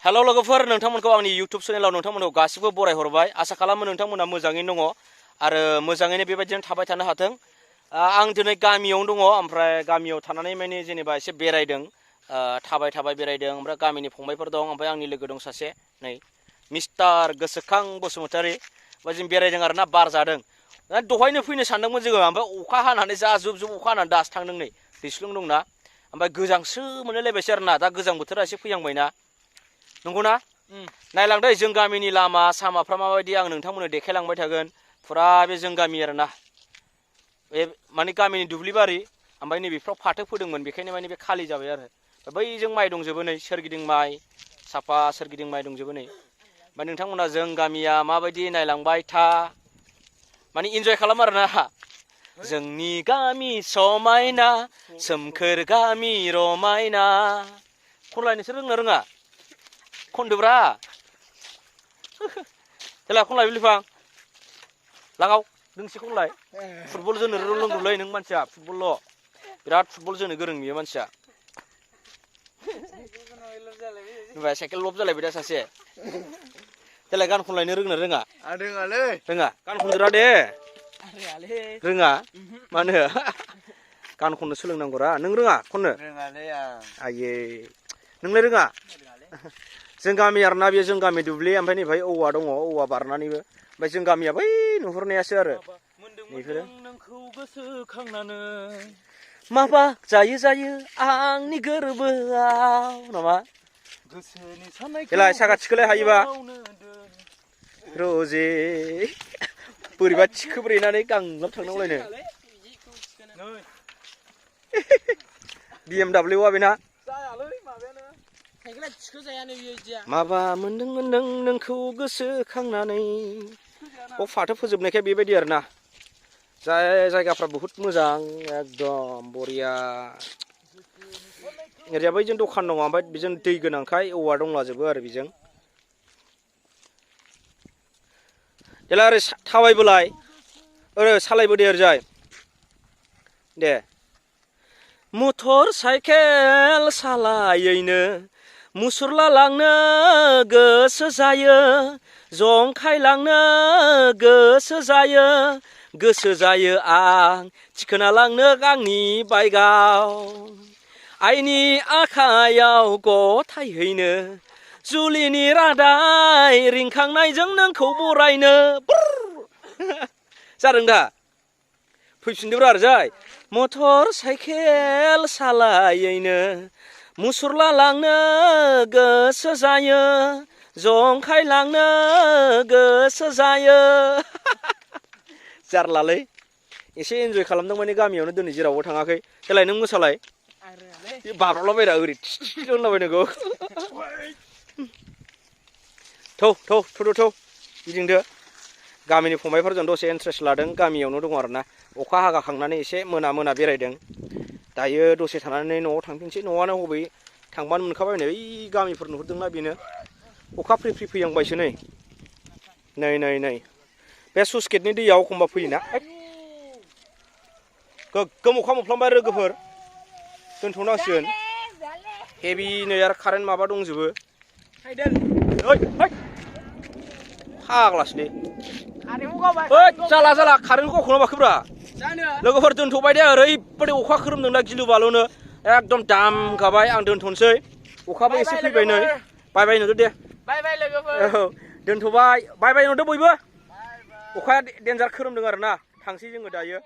hello लोगोफोर नोंथांमोनखौ आंनि YouTube चेनेलाव नोंथांमोनखौ गासिबो बराय हरबाय आसा खालामो नोंथांमोना मोजाङैनो दङ आरो मोजाङैनो बेबायदिनो थाबाय थानो हाथों आं दिनै गामियावनो दङ ओमफ्राय गामियाव थानानै माने जेनेबा एसे बेरायदों थाबाय बेरायदों ओमफ्राय गामिनि फंबायफोर दं ओमफ्राय आंनि लोगो दं सासे नै मिस्टार गोसोखां बसुमतारी जों बेरायदों आरोना बार जादों दहायनो फैनो सानदोंमोन जोङो ओमफ्राय अखा हानानै जा जुब अखा हानानै दासो थांदों नै दैस्लुं दंना ओमफ्राय गोजांसो मोनलायलायबायसो आरोना दा गोजां बोथोरा एसे फैहांबायना नंगौना नायलांदो जों गामिनि लामा सामाफ्रा माबायदि आं नोंथांमोननो देखायलांबाय थागोन फुरा बे जों गामि आरोना बे माने गामिनि दुब्लिबारि ओमफ्राय नैबेफ्राव फाथो फोदोंमोन बेखायनो माने बे खालि जाबाय आरो बैजों माइ दंजोबो नै सोरगिदिं माइ साफा सोरगिदिं माइ दंजोबो नै ओमफ्राय नोंथांमोना जों गामिया माबायदि नायलांबाय था माने इन्जय खालाम आरोना जोंनि गामि समायना सोमखोर गामि रमायना खनलाय नोंसोर रोंना रोङा खनदोब्रा हेला खनलाय बिलिफां लागाव दोंसे खनलाय फुटबल जोनो रोंगौलै नों मानसिया फुटबलल' बिराद फुटबल जोनो गोरों बियो मानसिया होनबा साइकेल लब जालायबाय दा सासे देलाय गान खनलायनो रोंना रोङा रोङालै रोङा गान खनदोरा दे रोङा मानो गान खननो सोलोंनांगौरा नों रोङा खननो रोङालै आयै नोंलाय रोङा जों गामि आरोना बेयो जों गामि दुब्लि ओमफ्राय नैबेहाय औवा दङ औवा बारनानैबो ओमफ्राय जों गामिया बै नुहुरनायासो आरो बेफोरो नोंखौ गोसोखांनानै माबा जायो आंनि गोरबोआव नामा देलाय सागा थिखोलाय हायोबा रजे बोरैबा थिखोब्रेनानै गांलाब थांनांगौलायनो BMW बेना माबा मोनदों नोंखौ गोसोखांनानै फाथो फोजोबनायखाय बेबायदि आरोना जायगाफ्रा बहुत मोजां एकदम बरिया ओरैजा बैजों दखान दङ ओमफ्राय बेजों दै गोनांखाय औवा दंलाजोबो आरो बेजों जेला ओरै थाबायबोलाय ओरै सालायबोदे ओरैजाय दे मटर साइकेल सालायैनो मुसुरला लांनो गोसो जायो जंखायलांनो गोसो जायो आं थिखोना लांनो आंनि बाइकआव आइनि आखायाव गथायहैनो जुलिनि रादाय रिंखांनायजों नोंखौ बरायनो जादों दा फैफिनदोब्रा ओरैजाय मटर साइकेल सालायैनो मुसुरला लांनो गोसो जायो जंखायलांनो गोसो जायो जारलालै एसे इन्जय खालामदों माने गामियावनो दिनै जेरावबो थाङाखै देलाय नों मोसालाय बाब्राबलाबायरा ओरै होनलाबायनांगौ थौ गिदिंदो गामिनि फंबायफोरजों दसे इन्ट्रेस्ट लादों गामियावनो दङ आरोना अखा हागाखांनानै एसे मोना बेरायदों दायो दसे थानानै न'आव थांफिनसै न'आनो हबै थांबानो मोनखाबाय नै ओइ गामिफोर नुहुरदोंना बेनो अखा फ्रि फैहांबायसो नै बे स्लुइस गेटनि दैया एखमबा फैयोना गोग्गोम अखा मोफ्लामबाय लोगोफोर दोनथ'नांसिगोन हेभि नै आरो कारेन्ट माबा दंजोबो फाग्लासोलै जाला कारेन्टखौ गावखौना माखोब्रा लोगोफोर दोनथ'बाय दे ओरैबायदि अखा खोरोमदों दा गिलु बालुनो एकदम दामगाबाय आं दोनथ'नोसै अखाबो एसे फैबाय नै बाय नुदो दे दोनथ'बाय बाय नुदो बयबो अखाया देन्जार खोरोमदों आरोना थांसै जोङो दायो